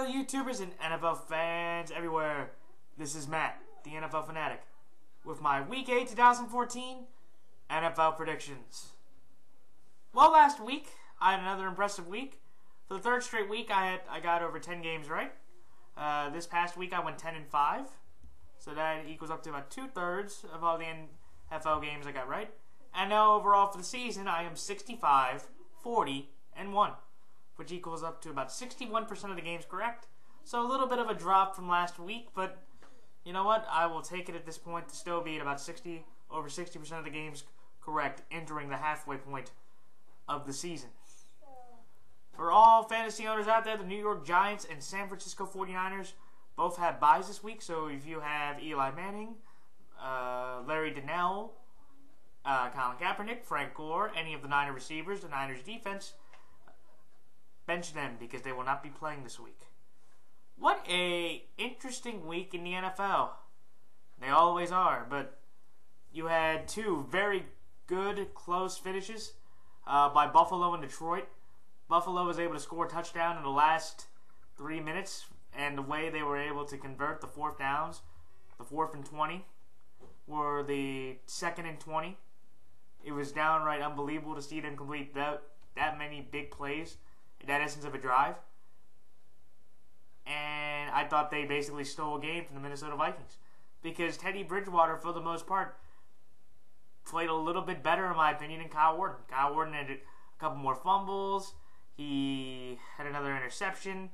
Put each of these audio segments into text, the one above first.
Hello YouTubers and NFL fans everywhere. This is Matt, the NFL Fanatic, with my Week 8 2014 NFL predictions. Well, last week I had another impressive week. For the third straight week I got over 10 games right. This past week I went 10-5. So that equals up to about 2/3 of all the NFL games I got right. And now overall for the season I am 65, 40, and 1. Which equals up to about 61% of the games correct. So a little bit of a drop from last week, but you know what? I will take it at this point to still be at about over 60% of the games correct entering the halfway point of the season. For all fantasy owners out there, the New York Giants and San Francisco 49ers both have byes this week. So if you have Eli Manning, Larry Donnell, Colin Kaepernick, Frank Gore, any of the Niner receivers, the Niners defense, bench them because they will not be playing this week. What a interesting week in the NFL. They always are, but you had two very good close finishes by Buffalo and Detroit. Buffalo was able to score a touchdown in the last 3 minutes, and the way they were able to convert the fourth downs, the 4th and 20, were the 2nd and 20. It was downright unbelievable to see them complete that many big plays in that essence of a drive. And I thought they basically stole a game from the Minnesota Vikings. Because Teddy Bridgewater, for the most part, played a little bit better, in my opinion, than Kyle Orton. Kyle Orton had a couple more fumbles. He had another interception.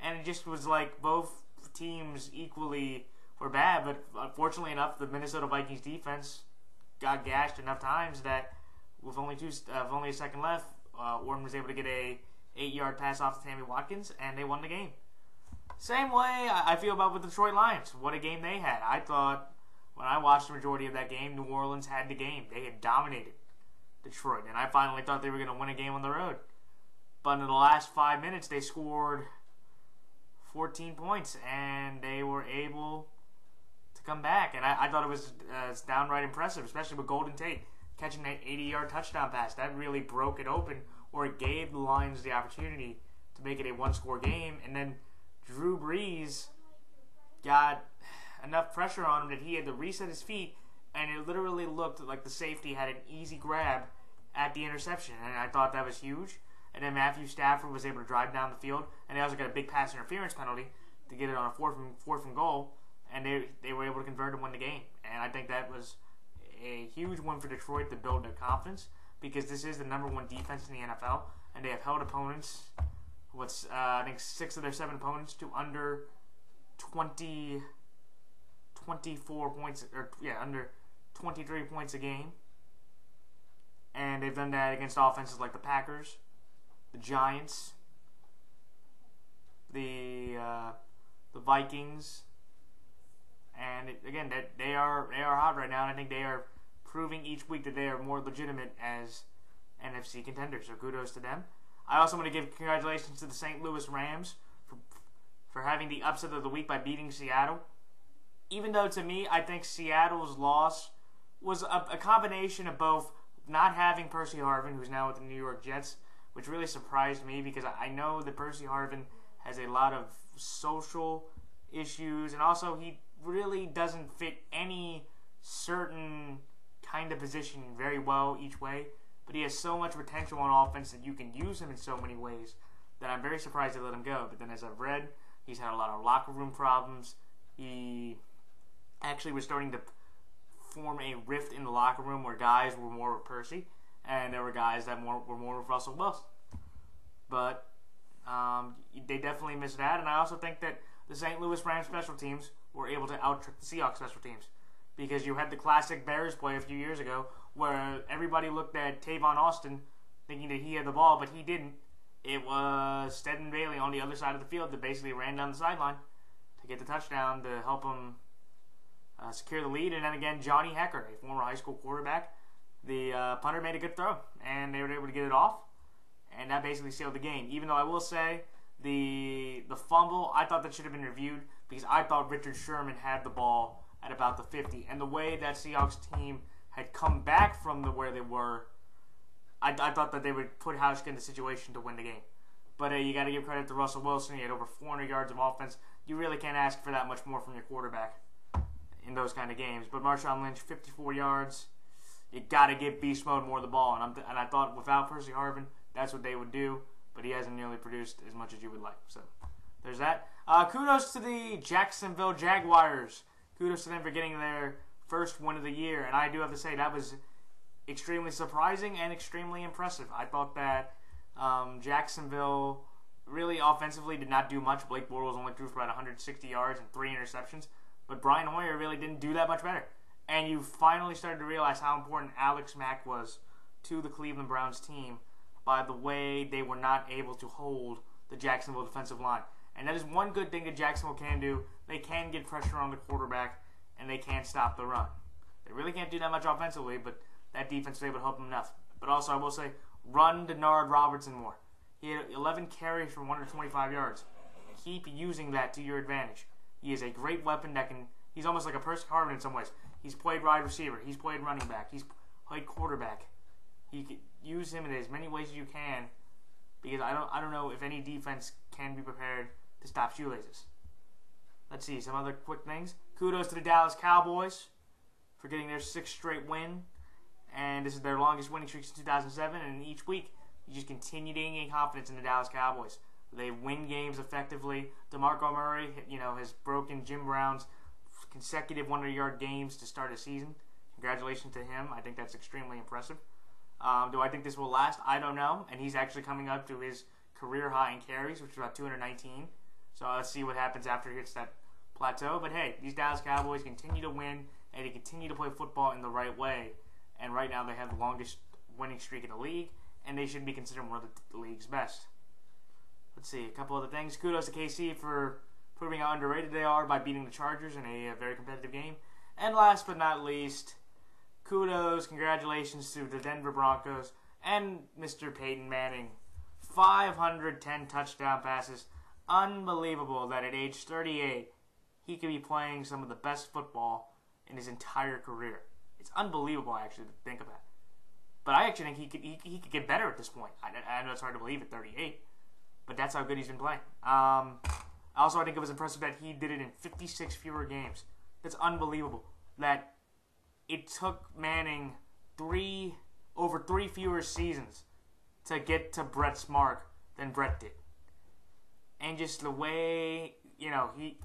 And it just was like both teams equally were bad. But unfortunately enough, the Minnesota Vikings defense got gashed enough times that with only a second left, Orton was able to get a 8-yard pass off to Sammy Watkins, and they won the game. Same way I feel about with the Detroit Lions. What a game they had. I thought, when I watched the majority of that game, New Orleans had the game. They had dominated Detroit, and I finally thought they were going to win a game on the road. But in the last 5 minutes, they scored 14 points, and they were able to come back. And I thought it was downright impressive, especially with Golden Tate catching that 80-yard touchdown pass. That really broke it open, or it gave the Lions the opportunity to make it a one-score game. And then Drew Brees got enough pressure on him that he had to reset his feet, and it literally looked like the safety had an easy grab at the interception. And I thought that was huge. And then Matthew Stafford was able to drive down the field, and they also got a big pass interference penalty to get it on a fourth and goal, and they were able to convert and win the game. And I think that was a huge win for Detroit to build their confidence, because this is the #1 defense in the NFL, and they have held opponents, I think 6 of their 7 opponents, to under 24 points, under 23 points a game. And they've done that against offenses like the Packers, the Giants, the Vikings, and again, that they are hot right now, and I think they are proving each week that they are more legitimate as NFC contenders. So kudos to them. I also want to give congratulations to the St. Louis Rams for having the upset of the week by beating Seattle. Even though, to me, I think Seattle's loss was a combination of both not having Percy Harvin, who's now with the New York Jets, which really surprised me because I know that Percy Harvin has a lot of social issues, and also he really doesn't fit any certain kind of position very well each way, but he has so much potential on offense that you can use him in so many ways that I'm very surprised they let him go. But then, as I've read, he's had a lot of locker room problems. He actually was starting to form a rift in the locker room where guys were more with Percy, and there were guys that were more with Russell Wilson. But they definitely missed that, and I also think that the St. Louis Rams special teams were able to out-trick the Seahawks special teams, because you had the classic Bears play a few years ago where everybody looked at Tavon Austin thinking that he had the ball, but he didn't. It was Stedman Bailey on the other side of the field that basically ran down the sideline to get the touchdown to help him secure the lead. And then again, Johnny Hecker, a former high school quarterback, the punter made a good throw, and they were able to get it off, and that basically sealed the game. Even though I will say the fumble, I thought that should have been reviewed, because I thought Richard Sherman had the ball at about the 50, and the way that Seahawks team had come back from where they were, I thought that they would put Hauschka in the situation to win the game. But you got to give credit to Russell Wilson. He had over 400 yards of offense. You really can't ask for that much more from your quarterback in those kind of games. But Marshawn Lynch, 54 yards. You got to give beast mode more of the ball. And I thought without Percy Harvin, that's what they would do. But he hasn't nearly produced as much as you would like. So there's that. Kudos to the Jacksonville Jaguars. Kudos to them for getting their first win of the year. And I do have to say that was extremely surprising and extremely impressive. I thought that Jacksonville really offensively did not do much. Blake Bortles only threw for about 160 yards and 3 interceptions. But Brian Hoyer really didn't do that much better. And you finally started to realize how important Alex Mack was to the Cleveland Browns team by the way they were not able to hold the Jacksonville defensive line. And that is one good thing that Jacksonville can do. They can get pressure on the quarterback, and they can stop the run. They really can't do that much offensively, but that defense was able to help them enough. But also, I will say, run Denard Robertson more. He had 11 carries for 125 yards. Keep using that to your advantage. He is a great weapon that can... He's almost like a Percy Harvin in some ways. He's played wide receiver. He's played running back. He's played quarterback. You can use him in as many ways as you can, because I don't know if any defense can be prepared to stop shoelaces. Let's see some other quick things. Kudos to the Dallas Cowboys for getting their 6th straight win, and this is their longest winning streak since 2007. And each week, you just continue to gain confidence in the Dallas Cowboys. They win games effectively. DeMarco Murray, has broken Jim Brown's consecutive 100-yard games to start a season. Congratulations to him. I think that's extremely impressive. Do I think this will last? I don't know. And he's actually coming up to his career high in carries, which is about 219. So let's see what happens after he hits that plateau. But hey, these Dallas Cowboys continue to win, and they continue to play football in the right way. And right now they have the longest winning streak in the league, and they should be considered one of the league's best. Let's see, a couple other things. Kudos to KC for proving how underrated they are by beating the Chargers in a very competitive game. And last but not least, congratulations to the Denver Broncos and Mr. Peyton Manning. 510 touchdown passes. Unbelievable that at age 38, he could be playing some of the best football in his entire career. It's unbelievable, actually, to think about. But I actually think he could get better at this point. I know it's hard to believe at 38, but that's how good he's been playing. Also, I think it was impressive that he did it in 56 fewer games. That's unbelievable. That it took Manning over three fewer seasons to get to Brett's mark than Brett did. And just the way,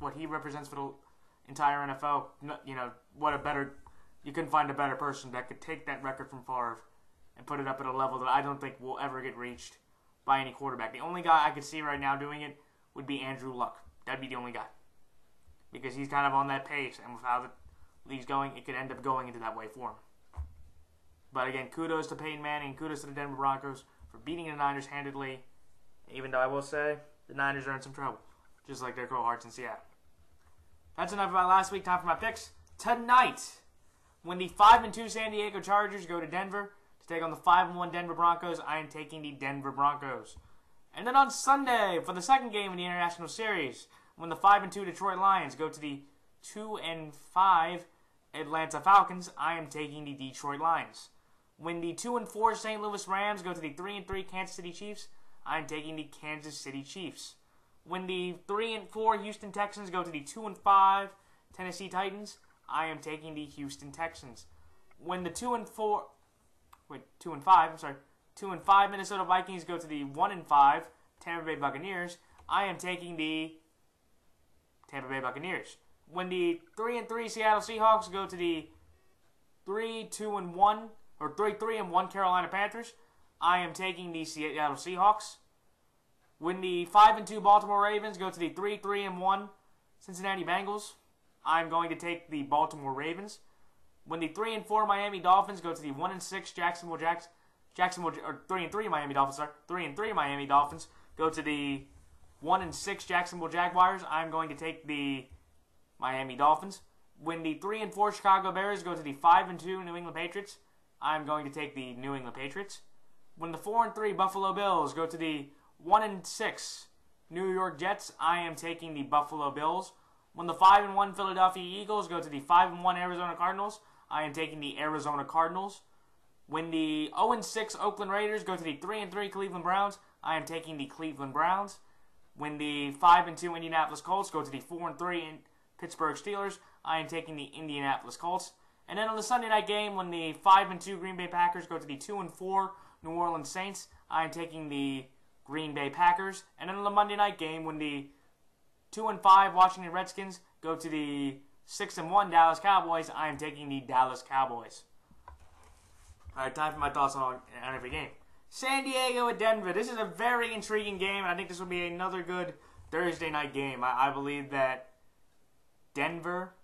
what he represents for the entire NFL, you couldn't find a better person that could take that record from Favre and put it up at a level that I don't think will ever get reached by any quarterback. The only guy I could see right now doing it would be Andrew Luck. That'd be the only guy. Because he's kind of on that pace, and with how the league's going, it could end up going into that way for him. But again, kudos to Peyton Manning, kudos to the Denver Broncos for beating the Niners handedly, even though I will say the Niners are in some trouble, just like their cohorts in Seattle. That's enough about last week. Time for my picks. Tonight, when the 5-2 San Diego Chargers go to Denver to take on the 5-1 Denver Broncos, I am taking the Denver Broncos. And then on Sunday, for the second game in the International Series, when the 5-2 Detroit Lions go to the 2-5 Atlanta Falcons, I am taking the Detroit Lions. When the 2-4 St. Louis Rams go to the 3-3 Kansas City Chiefs, I am taking the Kansas City Chiefs. When the 3-4 Houston Texans go to the 2-5 Tennessee Titans, I am taking the Houston Texans. When the 2-5 Minnesota Vikings go to the 1-5 Tampa Bay Buccaneers, I am taking the Tampa Bay Buccaneers. When the 3-3 Seattle Seahawks go to the 3-1 Carolina Panthers, I am taking the Seattle Seahawks. When the 5-2 Baltimore Ravens go to the 3-1 Cincinnati Bengals, I'm going to take the Baltimore Ravens. When the 3-4 Miami Dolphins go to the 1-6 3-3 Miami Dolphins, 3-3 Miami Dolphins go to the 1-6 Jacksonville Jaguars, I'm going to take the Miami Dolphins. When the 3-4 Chicago Bears go to the 5-2 New England Patriots, I'm going to take the New England Patriots. When the 4-3 Buffalo Bills go to the 1-6 New York Jets, I am taking the Buffalo Bills. When the 5-1 Philadelphia Eagles go to the 5-1 Arizona Cardinals, I am taking the Arizona Cardinals. When the 0-6 Oakland Raiders go to the 3-3 Cleveland Browns, I am taking the Cleveland Browns. When the 5-2 Indianapolis Colts go to the 4-3 Pittsburgh Steelers, I am taking the Indianapolis Colts. And then on the Sunday night game, when the 5-2 Green Bay Packers go to the 2-4 New Orleans Saints, I am taking the Green Bay Packers. And then on the Monday night game, when the 2-5 Washington Redskins go to the 6-1 Dallas Cowboys, I am taking the Dallas Cowboys. All right, time for my thoughts on every game. San Diego at Denver. This is a very intriguing game, and I think this will be another good Thursday night game. I believe that Denver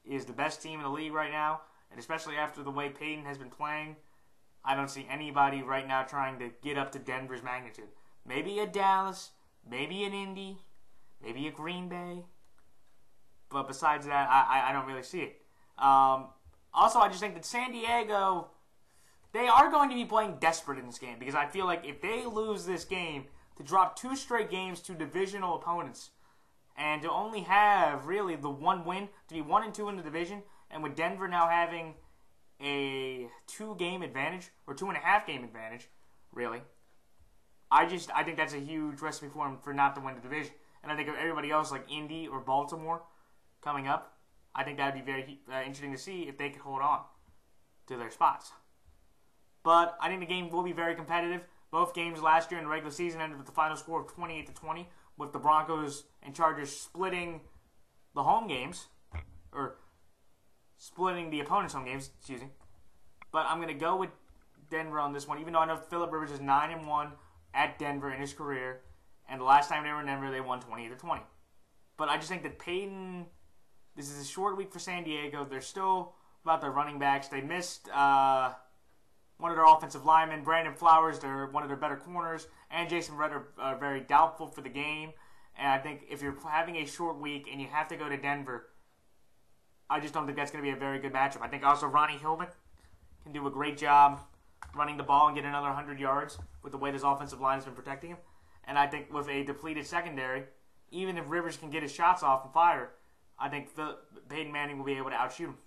is the best team in the league right now, and especially after the way Peyton has been playing, I don't see anybody right now trying to get up to Denver's magnitude. Maybe a Dallas, maybe an Indy, maybe a Green Bay, but besides that, I don't really see it. Also, I just think that San Diego, they are going to be playing desperate in this game, because I feel like if they lose this game, to drop 2 straight games to divisional opponents, and to only have really the 1 win, to be 1-2 in the division, and with Denver now having a 2-game advantage, or 2.5-game advantage, really, I think that's a huge recipe for them for not to win the division. And I think of everybody else like Indy or Baltimore coming up, I think that would be very interesting to see if they could hold on to their spots. But I think the game will be very competitive. Both games last year in the regular season ended with the final score of 28-20, with the Broncos and Chargers splitting the home games, or splitting the opponent's home games, excuse me. But I'm going to go with Denver on this one, even though I know Phillip Rivers is 9-1 at Denver in his career, and the last time they were in Denver, they won 28-20. But I just think that Peyton, this is a short week for San Diego. They're still about their running backs. They missed one of their offensive linemen, Brandon Flowers, they're one of their better corners, and Jason Verrett are very doubtful for the game. And I think if you're having a short week and you have to go to Denver, I just don't think that's going to be a very good matchup. I think also Ronnie Hillman can do a great job running the ball and get another 100 yards with the way this offensive line has been protecting him. And I think with a depleted secondary, even if Rivers can get his shots off and fire, I think Peyton Manning will be able to outshoot him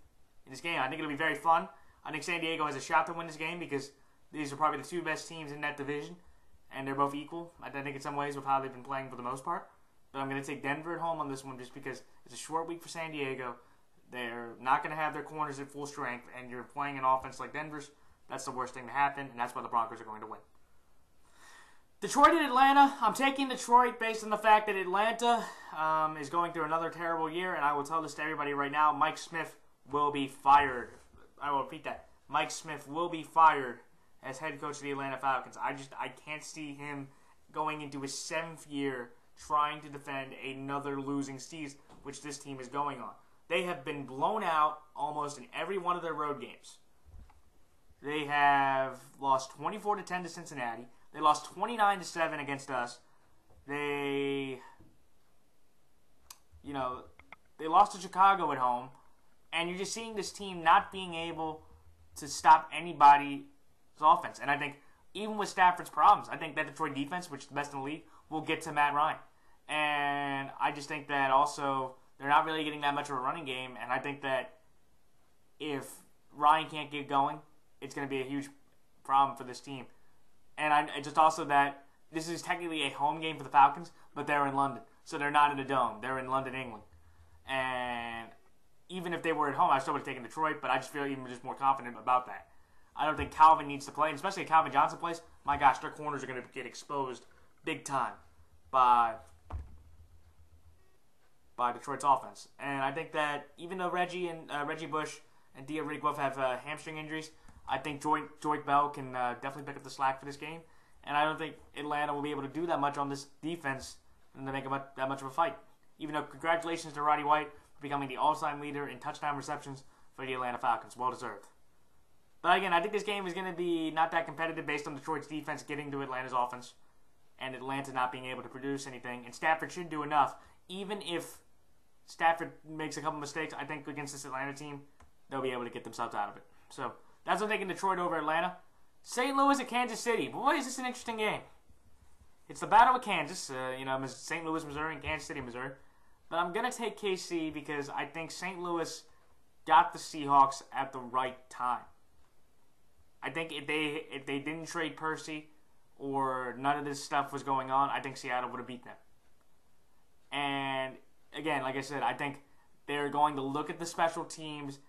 in this game. I think it'll be very fun. I think San Diego has a shot to win this game because these are probably the 2 best teams in that division, and they're both equal, I think, in some ways with how they've been playing for the most part. But I'm going to take Denver at home on this one just because it's a short week for San Diego. They're not going to have their corners at full strength, and you're playing an offense like Denver's. That's the worst thing to happen, and that's why the Broncos are going to win. Detroit and Atlanta. I'm taking Detroit based on the fact that Atlanta is going through another terrible year, and I will tell this to everybody right now. Mike Smith will be fired. I will repeat that. Mike Smith will be fired as head coach of the Atlanta Falcons. I can't see him going into his 7th year trying to defend another losing season, which this team is going on. They have been blown out almost in every one of their road games. They have lost 24-10 to Cincinnati. They lost 29-7 against us. They lost to Chicago at home. And you're just seeing this team not being able to stop anybody's offense. And I think even with Stafford's problems, I think that Detroit defense, which is the best in the league, will get to Matt Ryan. And I just think that also they're not really getting that much of a running game. And I think that if Ryan can't get going, it's going to be a huge problem for this team. And just also that this is technically a home game for the Falcons, but they're in London. So they're not in a dome. They're in London, England. And even if they were at home, I still would have taken Detroit, but I just feel even just more confident about that. I don't think Calvin needs to play, and especially if Calvin Johnson plays, my gosh, their corners are going to get exposed big time by Detroit's offense. And I think that even though Reggie Bush and Dia Reed both have hamstring injuries, I think Joyke Bell can definitely pick up the slack for this game. And I don't think Atlanta will be able to do that much on this defense and to make that much of a fight. Even though congratulations to Roddy White for becoming the all-time leader in touchdown receptions for the Atlanta Falcons. Well deserved. But again, I think this game is going to be not that competitive based on Detroit's defense getting to Atlanta's offense and Atlanta not being able to produce anything. And Stafford should do enough. Even if Stafford makes a couple mistakes, I think against this Atlanta team, they'll be able to get themselves out of it. So that's what I'm taking Detroit over Atlanta. St. Louis at Kansas City. Boy, is this an interesting game. It's the Battle of Kansas, St. Louis, Missouri, and Kansas City, Missouri. But I'm going to take KC because I think St. Louis got the Seahawks at the right time. I think if they didn't trade Percy or none of this stuff was going on, I think Seattle would have beat them. And again, like I said, I think they're going to look at the special teams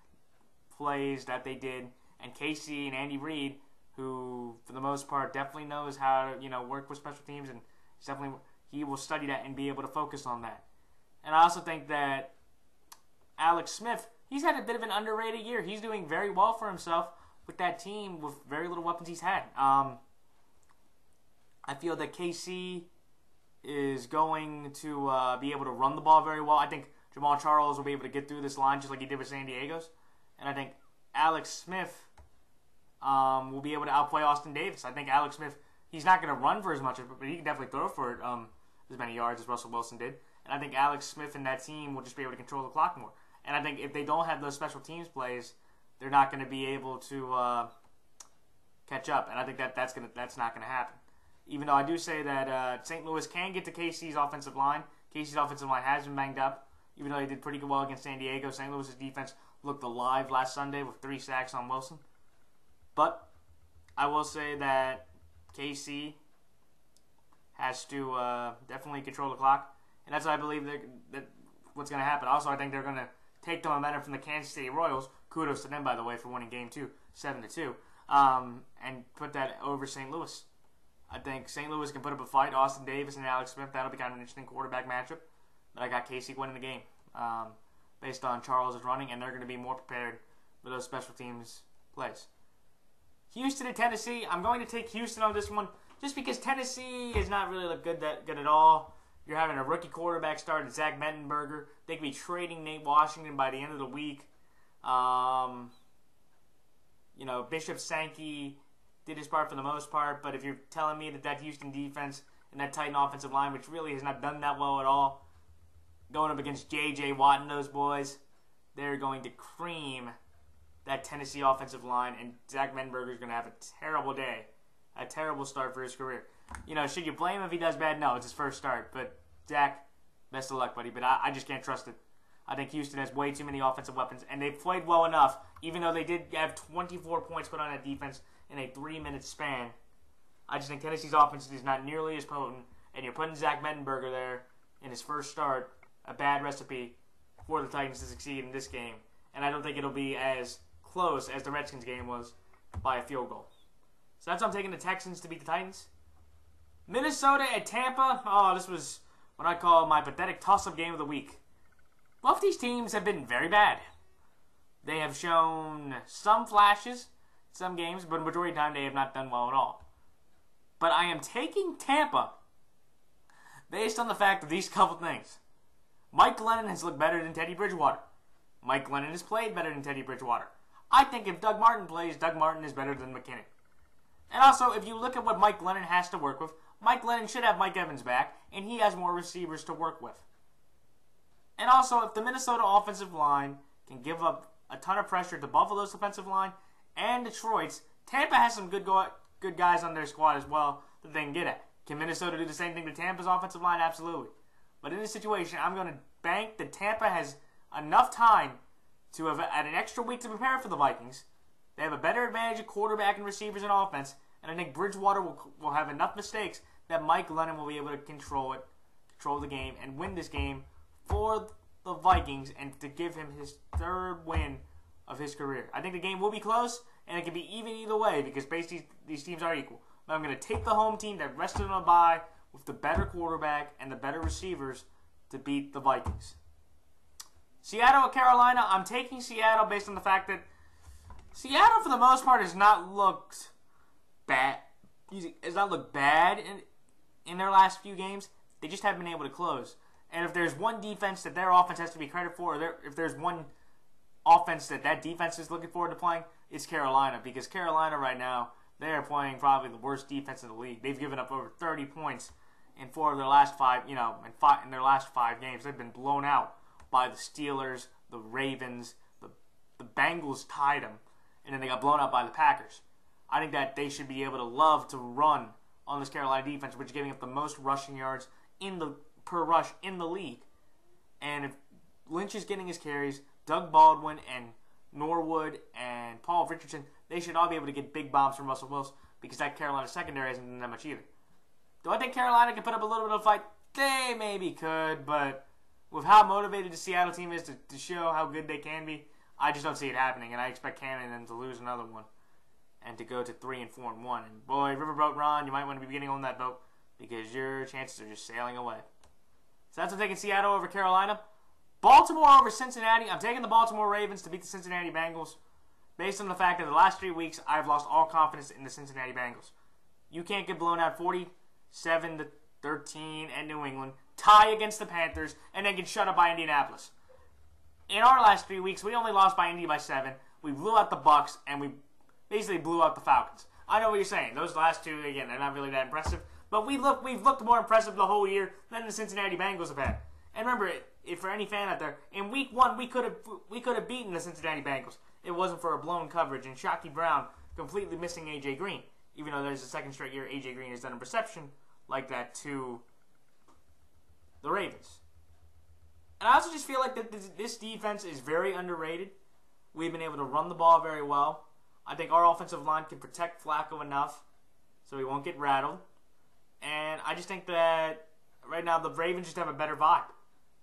plays that they did, and Casey and Andy Reid, who for the most part definitely knows how to work with special teams, and he will study that and be able to focus on that. And I also think that Alex Smith, he's had a bit of an underrated year. He's doing very well for himself with that team with very little weapons he's had. I feel that KC is going to be able to run the ball very well. I think Jamal Charles will be able to get through this line just like he did with San Diego's. And I think Alex Smith will be able to outplay Austin Davis. I think Alex Smith, he's not going to run for as much, but he can definitely throw for as many yards as Russell Wilson did. And I think Alex Smith and that team will just be able to control the clock more. And I think if they don't have those special teams plays, they're not going to be able to catch up. And I think that's not going to happen. Even though I do say that St. Louis can get to KC's offensive line. KC's offensive line has been banged up. Even though they did pretty well against San Diego, St. Louis' defense looked alive last Sunday with 3 sacks on Wilson. But I will say that KC has to definitely control the clock. And that's what I believe that what's going to happen. Also, I think they're going to take the momentum from the Kansas City Royals. Kudos to them, by the way, for winning Game 2, 7-2, and put that over St. Louis. I think St. Louis can put up a fight. Austin Davis and Alex Smith, that'll be kind of an interesting quarterback matchup. But I got KC winning the game based on Charles' running, and they're going to be more prepared for those special teams plays. Houston and Tennessee, I'm going to take Houston on this one just because Tennessee is not really look good at all. You're having a rookie quarterback start at Zach Mettenberger. They could be trading Nate Washington by the end of the week. Bishop Sankey did his part for the most part, but if you're telling me that Houston defense and that Titan offensive line, which really has not done that well at all, going up against J.J. Watt and those boys, they're going to cream that Tennessee offensive line, and Zach Mettenberger is going to have a terrible day, a terrible start for his career. Should you blame him if he does bad? No, it's his first start. But, Zach, best of luck, buddy. But I just can't trust it. I think Houston has way too many offensive weapons, and they've played well enough, even though they did have 24 points put on that defense in a 3-minute span. I just think Tennessee's offense is not nearly as potent, and you're putting Zach Mettenberger there in his first start, a bad recipe for the Titans to succeed in this game. And I don't think it'll be as close as the Redskins game was by a field goal. So that's why I'm taking the Texans to beat the Titans. Minnesota at Tampa. Oh, this was what I call my pathetic toss-up game of the week. Both these teams have been very bad. They have shown some flashes, some games, but the majority of the time they have not done well at all. But I am taking Tampa based on the fact of these couple things. Mike Glennon has looked better than Teddy Bridgewater. Mike Glennon has played better than Teddy Bridgewater. I think if Doug Martin plays, Doug Martin is better than McKinnon. And also, if you look at what Mike Glennon has to work with, Mike Glennon should have Mike Evans back, and he has more receivers to work with. And also, if the Minnesota offensive line can give up a ton of pressure to Buffalo's offensive line and Detroit's, Tampa has some good guys on their squad as well that they can get at. Can Minnesota do the same thing to Tampa's offensive line? Absolutely. But in this situation, I'm going to bank that Tampa has enough time to have had an extra week to prepare for the Vikings. They have a better advantage of quarterback and receivers and offense, and I think Bridgewater will have enough mistakes that Mike Glennon will be able to control the game, and win this game for the Vikings and to give him his 3rd win of his career. I think the game will be close, and it can be even either way because basically these teams are equal. But I'm going to take the home team that rested on a bye with the better quarterback and the better receivers to beat the Vikings. Seattle at Carolina, I'm taking Seattle based on the fact that Seattle, for the most part, has not looked bad. Has not looked bad in their last few games. They just haven't been able to close. And if there's one defense that their offense has to be credited for, or if there's one offense that defense is looking forward to playing, it's Carolina. Because Carolina right now, they are playing probably the worst defense in the league. They've given up over 30 points in 4 of their last 5. In their last 5 games, they've been blown out by the Steelers, the Ravens, the Bengals tied them, and then they got blown out by the Packers. I think that they should be able to love to run on this Carolina defense, which is giving up the most rushing yards per rush in the league. And if Lynch is getting his carries, Doug Baldwin and Norwood and Paul Richardson, they should all be able to get big bombs from Russell Wilson because that Carolina secondary hasn't done that much either. Do I think Carolina can put up a little bit of a fight? They maybe could, but with how motivated the Seattle team is to show how good they can be, I just don't see it happening, and I expect Cannon to lose another one and to go to 3-4-1. And boy, Riverboat Ron, you might want to be getting on that boat because your chances are just sailing away. So that's what I'm taking Seattle over Carolina. Baltimore over Cincinnati. I'm taking the Baltimore Ravens to beat the Cincinnati Bengals based on the fact that the last 3 weeks I've lost all confidence in the Cincinnati Bengals. You can't get blown out 47-13 at New England, tie against the Panthers, and then get shut up by Indianapolis. In our last 3 weeks, we only lost by Indy by 7. We blew out the Bucks, and we basically blew out the Falcons. I know what you're saying. Those last two, again, they're not really that impressive. But we've looked more impressive the whole year than the Cincinnati Bengals have had. And remember, if for any fan out there, in Week 1 we could have beaten the Cincinnati Bengals. It wasn't for a blown coverage and Shockey Brown completely missing A.J. Green. Even though there's a second straight year A.J. Green has done a reception like that to the Ravens. And I also just feel like that this defense is very underrated. We've been able to run the ball very well. I think our offensive line can protect Flacco enough so he won't get rattled. And I just think that right now the Ravens just have a better vibe.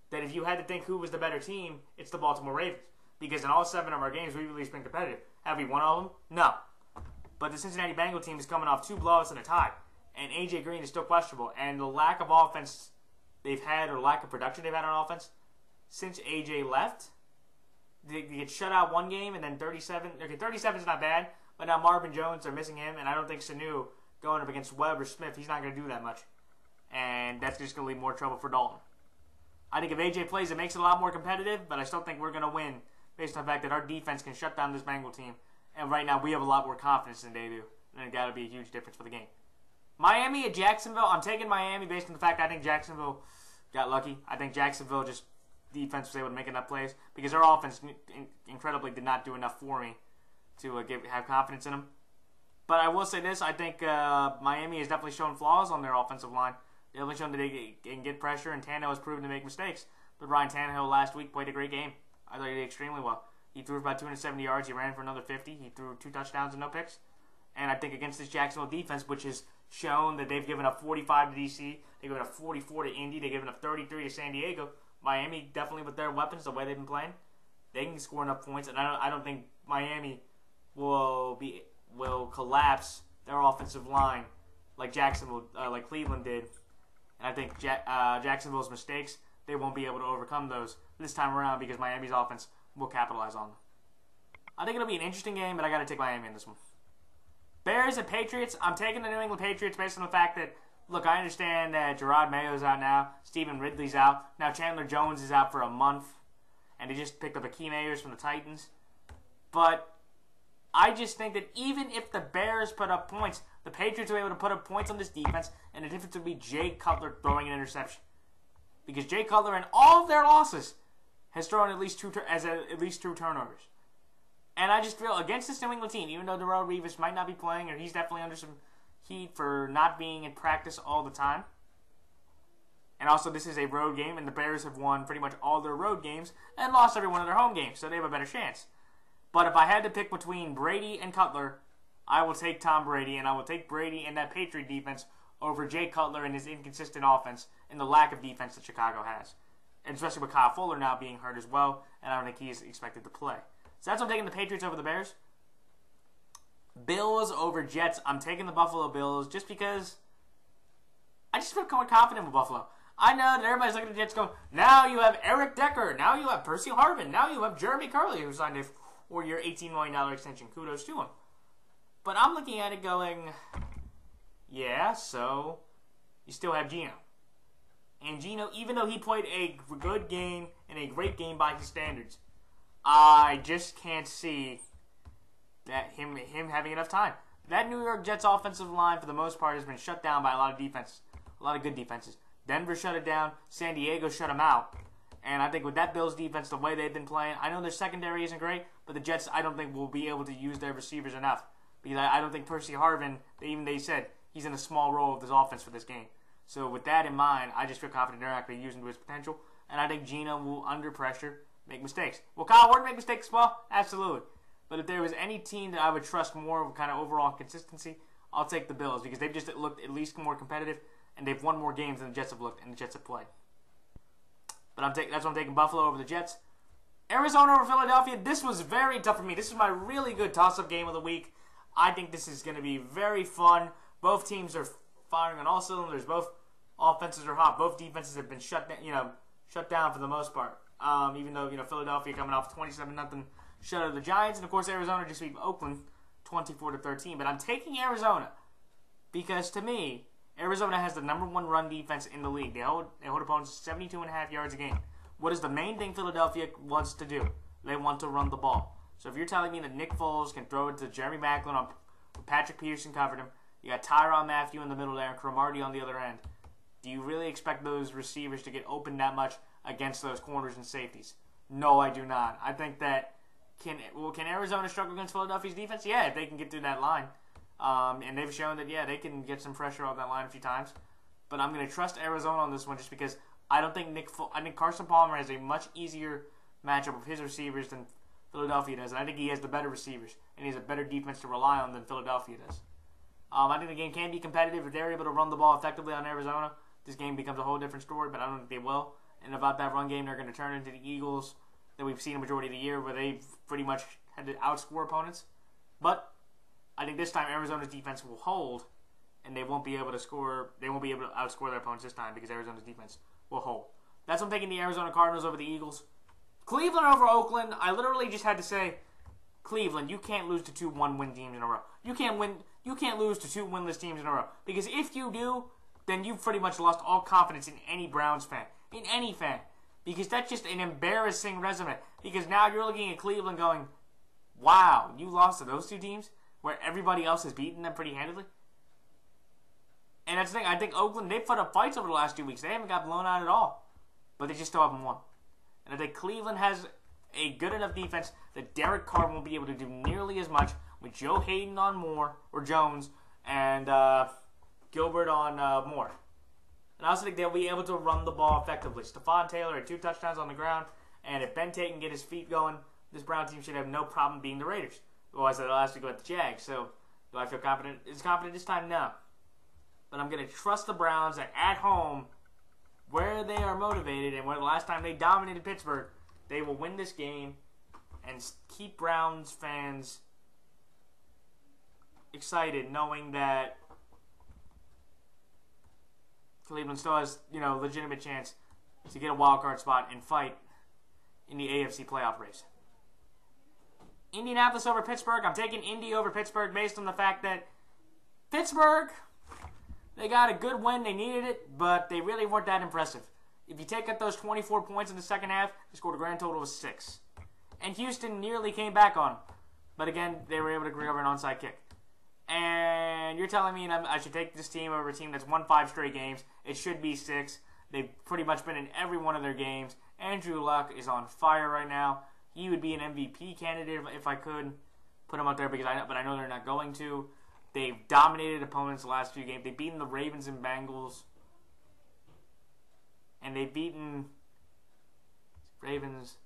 That if you had to think who was the better team, it's the Baltimore Ravens. Because in all 7 of our games, we've at least been competitive. Have we won all of them? No. But the Cincinnati Bengal team is coming off 2 blowouts and a tie. And A.J. Green is still questionable. And the lack of offense they've had, or lack of production they've had on offense, since A.J. left, they get shut out one game and then 37. Okay, 37 is not bad, but now Marvin Jones, they're missing him, and I don't think Sanu going up against Webb or Smith, he's not going to do that much. And that's just going to leave more trouble for Dalton. I think if A.J. plays, it makes it a lot more competitive, but I still think we're going to win based on the fact that our defense can shut down this Bengal team. And right now, we have a lot more confidence than they do. And it's got to be a huge difference for the game. Miami at Jacksonville. I'm taking Miami based on the fact I think Jacksonville got lucky. I think Jacksonville just defense was able to make enough plays because their offense incredibly did not do enough for me to have confidence in them. But I will say this. I think Miami has definitely shown flaws on their offensive line. They've definitely shown that they can get pressure, and Tannehill has proven to make mistakes. But Ryan Tannehill last week played a great game. I thought he did extremely well. He threw for about 270 yards. He ran for another 50. He threw 2 touchdowns and no picks. And I think against this Jacksonville defense, which has shown that they've given up 45 to D.C., they've given up 44 to Indy, they've given up 33 to San Diego. Miami, definitely with their weapons, the way they've been playing, they can score enough points. And I don't think Miami will collapse their offensive line like Jacksonville, like Cleveland did. And I think Jacksonville's mistakes, they won't be able to overcome those this time around because Miami's offense will capitalize on them. I think it'll be an interesting game, but I got to take Miami in this one. Bears and Patriots. I'm taking the New England Patriots based on the fact that, look, I understand that Gerard Mayo's out now. Stephen Ridley's out. Now Chandler Jones is out for a month. And they just picked up Akeem Ayers from the Titans. But I just think that even if the Bears put up points, the Patriots will be able to put up points on this defense, and the difference would be Jay Cutler throwing an interception. Because Jay Cutler, in all of their losses, has thrown at least two turnovers. And I just feel against this New England team, even though Darrelle Revis might not be playing, or he's definitely under some heat for not being in practice all the time. And also, this is a road game, and the Bears have won pretty much all their road games and lost every one of their home games, so they have a better chance. But if I had to pick between Brady and Cutler, I will take Tom Brady, and I will take Brady and that Patriot defense over Jay Cutler and his inconsistent offense and the lack of defense that Chicago has. And especially with Kyle Fuller now being hurt as well, and I don't think he's expected to play. So that's why I'm taking the Patriots over the Bears. Bills over Jets. I'm taking the Buffalo Bills just because I just feel more confident with Buffalo. I know that everybody's looking at the Jets going, now you have Eric Decker, now you have Percy Harvin, now you have Jeremy Curley, who signed a 4-year, $18 million extension. Kudos to him. But I'm looking at it going, yeah, so you still have Geno. And Geno, even though he played a good game and a great game by his standards, I just can't see that him having enough time. That New York Jets offensive line, for the most part, has been shut down by a lot of defenses, a lot of good defenses. Denver shut it down. San Diego shut them out. And I think with that Bills defense, the way they've been playing, I know their secondary isn't great, but the Jets, I don't think will be able to use their receivers enough. Because I don't think Percy Harvin, they said, he's in a small role of this offense for this game. So with that in mind, I just feel confident they're not going to use him to his potential. And I think Geno will, under pressure, make mistakes. Will Kyle Orton make mistakes as well? Absolutely. But if there was any team that I would trust more with kind of overall consistency, I'll take the Bills because they've just looked at least more competitive, and they've won more games than the Jets have looked, and the Jets have played. But that's why I'm taking Buffalo over the Jets. Arizona over Philadelphia. This was very tough for me. This is my really good toss-up game of the week. I think this is going to be very fun. Both teams are firing on all cylinders. Both offenses are hot. Both defenses have been shut down for the most part. Even though Philadelphia coming off 27-0 shut of the Giants, and of course Arizona just beat Oakland 24-13. But I'm taking Arizona because to me, Arizona has the #1 run defense in the league. They hold opponents 72.5 yards a game. What is the main thing Philadelphia wants to do? They want to run the ball. So if you're telling me that Nick Foles can throw it to Jeremy Maclin on Patrick Peterson covered him, you got Tyrann Mathieu in the middle there and Cromartie on the other end. Do you really expect those receivers to get open that much against those corners and safeties? No, I do not. I think that can Arizona struggle against Philadelphia's defense? Yeah, if they can get through that line. And they've shown that, they can get some pressure on that line a few times. But I'm going to trust Arizona on this one just because I don't think I think Carson Palmer has a much easier matchup with his receivers than Philadelphia does. And I think he has the better receivers. And he has a better defense to rely on than Philadelphia does. I think the game can be competitive. If they're able to run the ball effectively on Arizona, this game becomes a whole different story. But I don't think they will. And about that run game, they're going to turn into the Eagles that we've seen a majority of the year where they've pretty much had to outscore opponents. But I think this time Arizona's defense will hold, and they won't be able to score. They won't be able to outscore their opponents this time because Arizona's defense will hold. That's why I'm taking the Arizona Cardinals over the Eagles. Cleveland over Oakland. I literally just had to say, Cleveland, you can't lose to 2 1-win teams in a row. You can't lose to 2 winless teams in a row because if you do, then you've pretty much lost all confidence in any Browns fan, in any fan, because that's just an embarrassing resume. Because now you're looking at Cleveland going, wow, you lost to those 2 teams where everybody else has beaten them pretty handily. And that's the thing. I think Oakland, they've put up fights over the last 2 weeks. They haven't got blown out at all. But they just still haven't won. And I think Cleveland has a good enough defense that Derek Carr won't be able to do nearly as much with Joe Hayden on Jones, and Gilbert on Moore. And I also think they'll be able to run the ball effectively. Stephon Taylor had 2 touchdowns on the ground. And if Ben Tate can get his feet going, this Brown team should have no problem beating the Raiders. Well, I said last week about the Jags, so do I feel confident? Is confident this time? No. But I'm going to trust the Browns at home, where they are motivated, and where the last time they dominated Pittsburgh, they will win this game and keep Browns fans excited, knowing that Cleveland still has, legitimate chance to get a wild card spot and fight in the AFC playoff race. Indianapolis over Pittsburgh. I'm taking Indy over Pittsburgh based on the fact that Pittsburgh, they got a good win. They needed it, but they really weren't that impressive. If you take out those 24 points in the second half, they scored a grand total of 6. And Houston nearly came back on them. But again, they were able to recover an onside kick. And you're telling me I should take this team over a team that's won 5 straight games. It should be 6. They've pretty much been in every one of their games. Andrew Luck is on fire right now. He would be an MVP candidate if I could put him out there, but I know they're not going to. They've dominated opponents the last few games. They've beaten the Ravens and Bengals. And they've beaten the Ravens,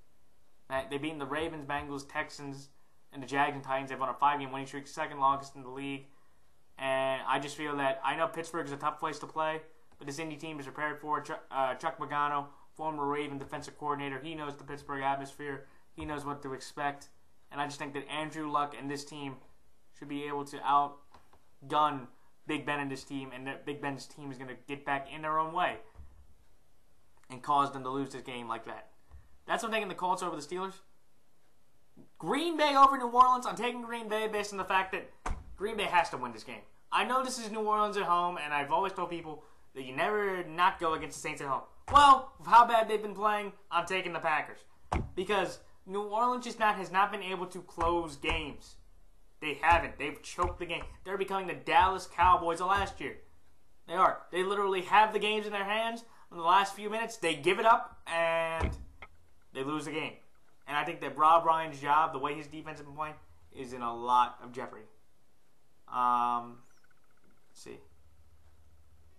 Bengals, Texans, and the Jags and Titans. They've won a 5-game winning streak, second longest in the league. And I just feel that I know Pittsburgh is a tough place to play, but this Indy team is prepared for it. Chuck Pagano, former Raven defensive coordinator, he knows the Pittsburgh atmosphere. He knows what to expect. And I just think that Andrew Luck and this team should be able to outgun Big Ben and this team, and that Big Ben's team is going to get back in their own way and cause them to lose this game like that. That's what I'm taking the Colts over the Steelers. Green Bay over New Orleans. I'm taking Green Bay based on the fact that Green Bay has to win this game. I know this is New Orleans at home, and I've always told people that you never not go against the Saints at home. Well, with how bad they've been playing, I'm taking the Packers. Because New Orleans has not been able to close games. They haven't. They've choked the game. They're becoming the Dallas Cowboys of last year. They are. They literally have the games in their hands. In the last few minutes, they give it up, and they lose the game. And I think that Rob Ryan's job, the way his defense has been playing, is in a lot of jeopardy. Let's see.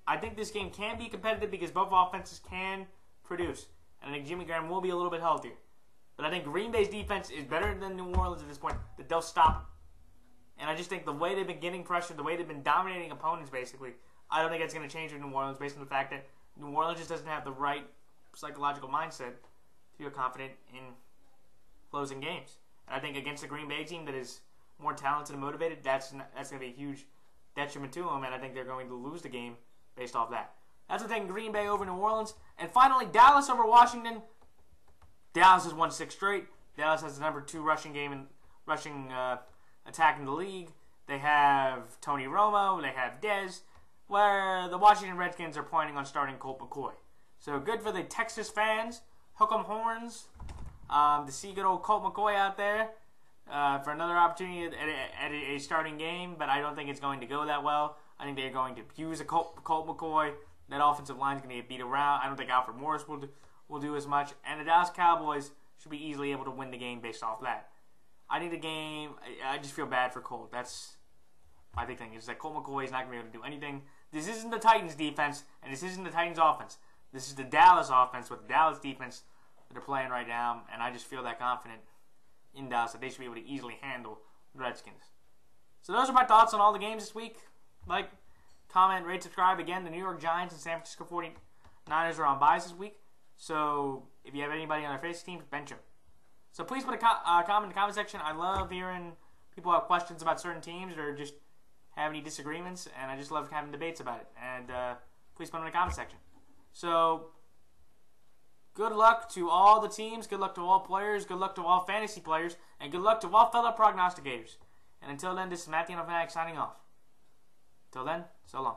I think this game can be competitive because both offenses can produce. And I think Jimmy Graham will be a little bit healthier. But I think Green Bay's defense is better than New Orleans at this point, that they'll stop And I just think the way they've been getting pressure, the way they've been dominating opponents, basically, I don't think it's going to change with New Orleans based on the fact that New Orleans just doesn't have the right psychological mindset to feel confident in closing games. And I think against the Green Bay team that is more talented and motivated, that's going to be a huge detriment to them, and I think they're going to lose the game based off that. That's what I'm taking Green Bay over New Orleans. And finally, Dallas over Washington. Dallas has won 6 straight. Dallas has the number 2 rushing attack in the league. They have Tony Romo. They have Dez. Where the Washington Redskins are planning on starting Colt McCoy. So good for the Texas fans. Hook 'em horns. To see good old Colt McCoy out there for another opportunity at a starting game. But I don't think it's going to go that well. I think they're going to abuse Colt McCoy. That offensive line is going to get beat around. I don't think Alfred Morris will do as much. And the Dallas Cowboys should be easily able to win the game based off that. I think the game, I just feel bad for Colt. That's my big thing, is that Colt McCoy is not going to be able to do anything. This isn't the Titans defense, and this isn't the Titans offense. This is the Dallas offense with the Dallas defense that they're playing right now. And I just feel that confident in Dallas that they should be able to easily handle the Redskins. So those are my thoughts on all the games this week. Like, comment, rate, subscribe. Again, the New York Giants and San Francisco 49ers are on buys this week. So if you have anybody on their fantasy team, bench them. So please put a comment in the comment section. I love hearing people have questions about certain teams or just have any disagreements. And I just love having debates about it. And please put them in the comment section. So good luck to all the teams. Good luck to all players. Good luck to all fantasy players. And good luck to all fellow prognosticators. And until then, this is Matthew and Fanatic signing off. Till then, so long.